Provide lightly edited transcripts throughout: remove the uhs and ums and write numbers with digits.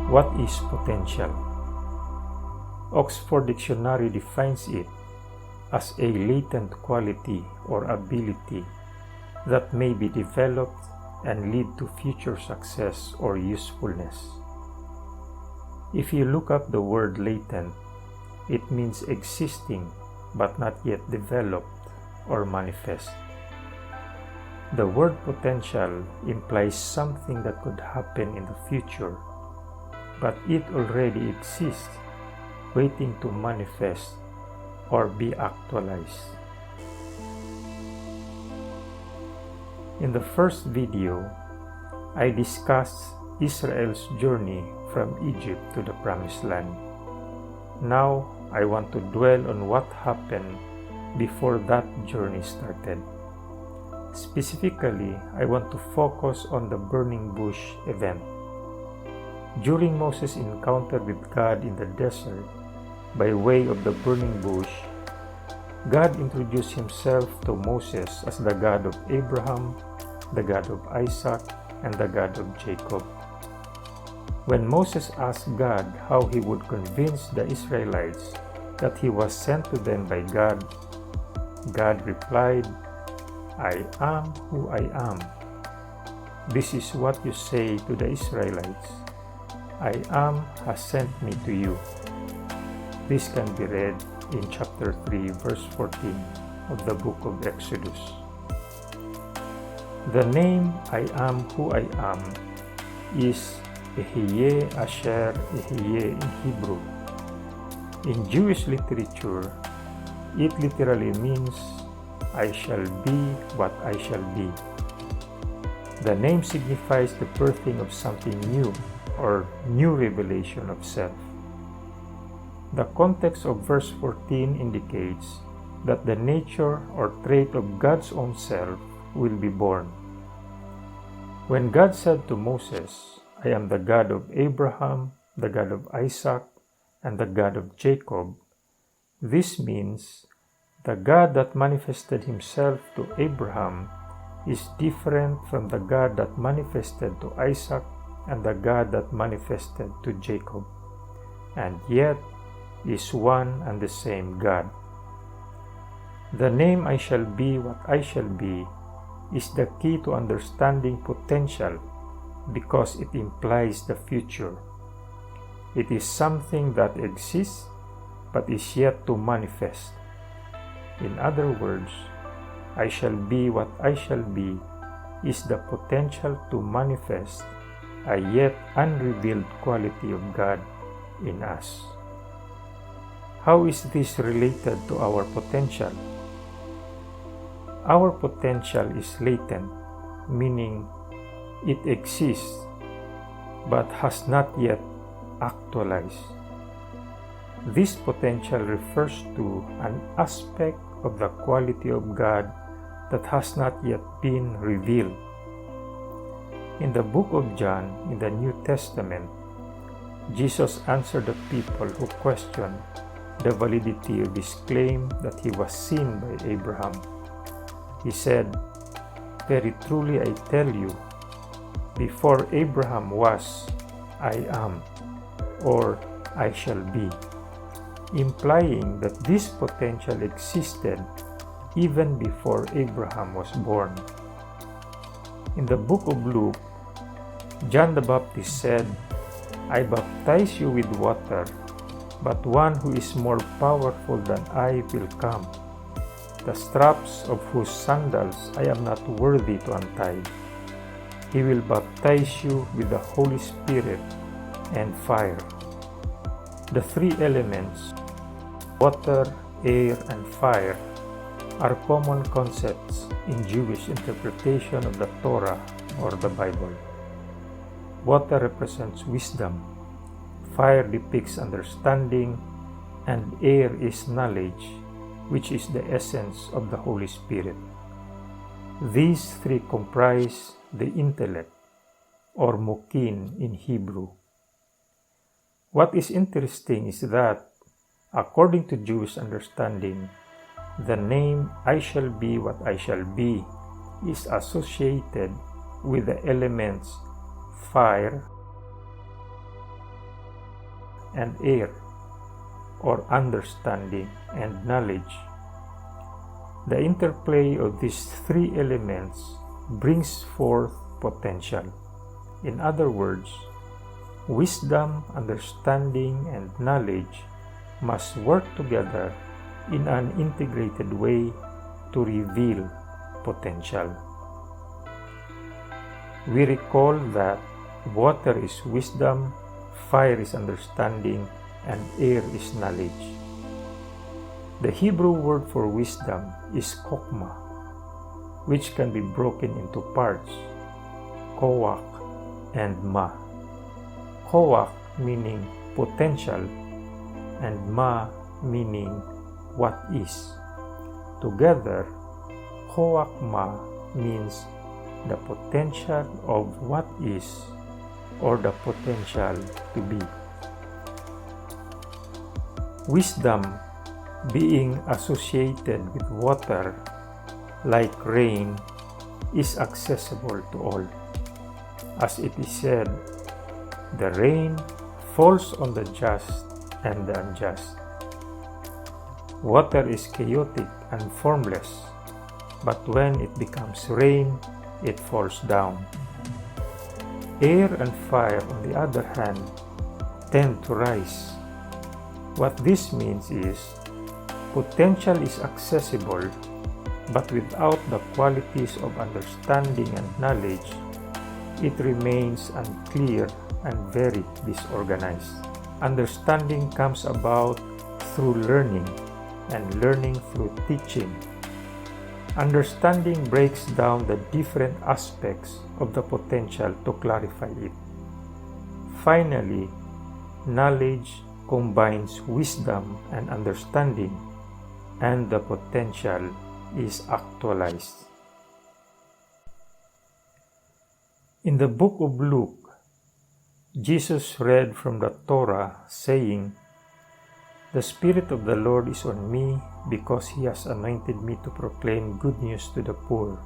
What is potential? Oxford Dictionary defines it as a latent quality or ability that may be developed and lead to future success or usefulness. If you look up the word latent, it means existing but not yet developed or manifest. The word potential implies something that could happen in the future, but it already exists, waiting to manifest or be actualized. In the first video, I discussed Israel's journey from Egypt to the Promised Land. Now, I want to dwell on what happened before that journey started. Specifically, I want to focus on the burning bush event. During Moses' encounter with God in the desert, by way of the burning bush, God introduced himself to Moses as the God of Abraham, the God of Isaac, and the God of Jacob. When Moses asked God how he would convince the Israelites that he was sent to them by God, God replied, "I am who I am. This is what you say to the Israelites. I am has sent me to you." This can be read in chapter 3, verse 14 of the book of Exodus. The name I am who I am is Ehyeh Asher Ehyeh in Hebrew. In Jewish literature, it literally means I shall be what I shall be. The name signifies the birthing of something new or new revelation of self. The context of verse 14 indicates that the nature or trait of God's own self will be born. When God said to Moses, "I am the God of Abraham, the God of Isaac, and the God of Jacob," this means the God that manifested himself to Abraham is different from the God that manifested to Isaac and the God that manifested to Jacob, and yet is one and the same God. The name I shall be what I shall be is the key to understanding potential because it implies the future. It is something that exists but is yet to manifest. In other words, I shall be what I shall be is the potential to manifest a yet unrevealed quality of God in us. How is this related to our potential? Our potential is latent, meaning it exists but has not yet actualized. This potential refers to an aspect of the quality of God that has not yet been revealed. In the book of John in the New Testament, Jesus answered the people who questioned the validity of his claim that he was seen by Abraham. He said, "Very truly I tell you, before Abraham was, I am, or I shall be," implying that this potential existed even before Abraham was born. In the book of Luke, John the Baptist said, "I baptize you with water, but one who is more powerful than I will come, the straps of whose sandals I am not worthy to untie. He will baptize you with the Holy Spirit and fire." The three elements, water, air, and fire, are common concepts in Jewish interpretation of the Torah or the Bible. Water represents wisdom, fire depicts understanding, and air is knowledge, which is the essence of the Holy Spirit. These three comprise the intellect, or mokin in Hebrew. What is interesting is that, according to Jewish understanding, the name I shall be what I shall be is associated with the elements fire, and air, or understanding and knowledge. The interplay of these three elements brings forth potential. In other words, wisdom, understanding, and knowledge must work together in an integrated way to reveal potential. We recall that water is wisdom, fire is understanding, and air is knowledge. The Hebrew word for wisdom is kokma, which can be broken into parts, koach and ma. Koach meaning potential and ma meaning what is. Together, koach ma means the potential of what is, or the potential to be. Wisdom, being associated with water, like rain, is accessible to all. As it is said, the rain falls on the just and the unjust. Water is chaotic and formless, but when it becomes rain, it falls down. Air and fire, on the other hand, tend to rise. What this means is, potential is accessible, but without the qualities of understanding and knowledge, it remains unclear and very disorganized. Understanding comes about through learning, and learning through teaching. Understanding breaks down the different aspects of the potential to clarify it. Finally, knowledge combines wisdom and understanding, and the potential is actualized. In the book of Luke, Jesus read from the Torah, saying, "The Spirit of the Lord is on me, because He has anointed me to proclaim good news to the poor.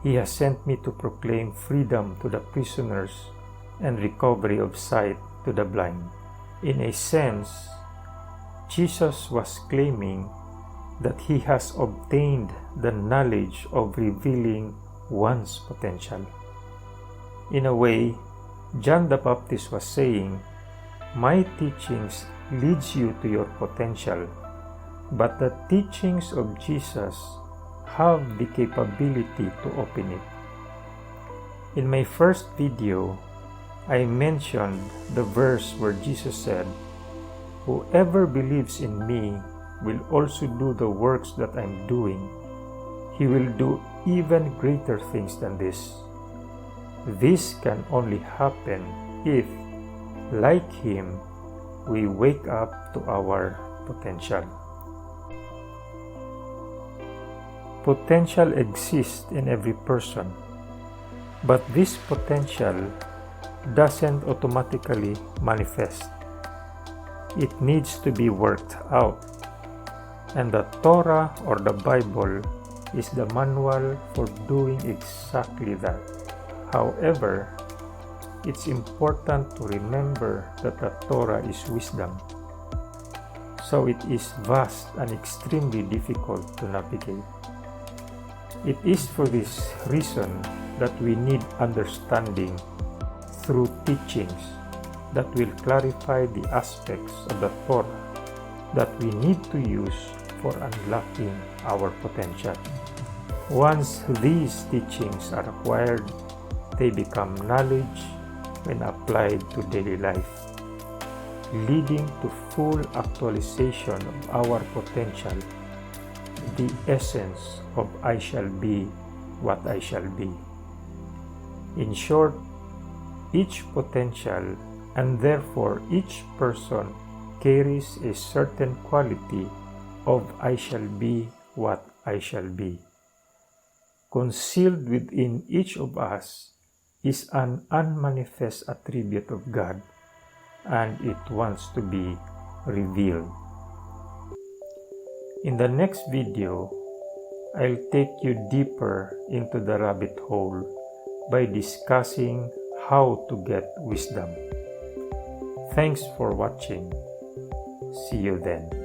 He has sent me to proclaim freedom to the prisoners and recovery of sight to the blind." In a sense, Jesus was claiming that he has obtained the knowledge of revealing one's potential. In a way, John the Baptist was saying, "My teachings leads you to your potential, but the teachings of Jesus have the capability to open it." In my first video, I mentioned the verse where Jesus said, "Whoever believes in me will also do the works that I'm doing. He will do even greater things than this." This can only happen if, like Him, we wake up to our potential. Potential exists in every person, but this potential doesn't automatically manifest. It needs to be worked out, and the Torah or the Bible is the manual for doing exactly that. However, it's important to remember that the Torah is wisdom, so it is vast and extremely difficult to navigate. It is for this reason that we need understanding through teachings that will clarify the aspects of the Torah that we need to use for unlocking our potential. Once these teachings are acquired, they become knowledge when applied to daily life, leading to full actualization of our potential, the essence of "I shall be what I shall be." In short, each potential, and therefore each person, carries a certain quality of "I shall be what I shall be." Concealed within each of us is an unmanifest attribute of God, and it wants to be revealed. In the next video, I'll take you deeper into the rabbit hole by discussing how to get wisdom. Thanks for watching. See you then.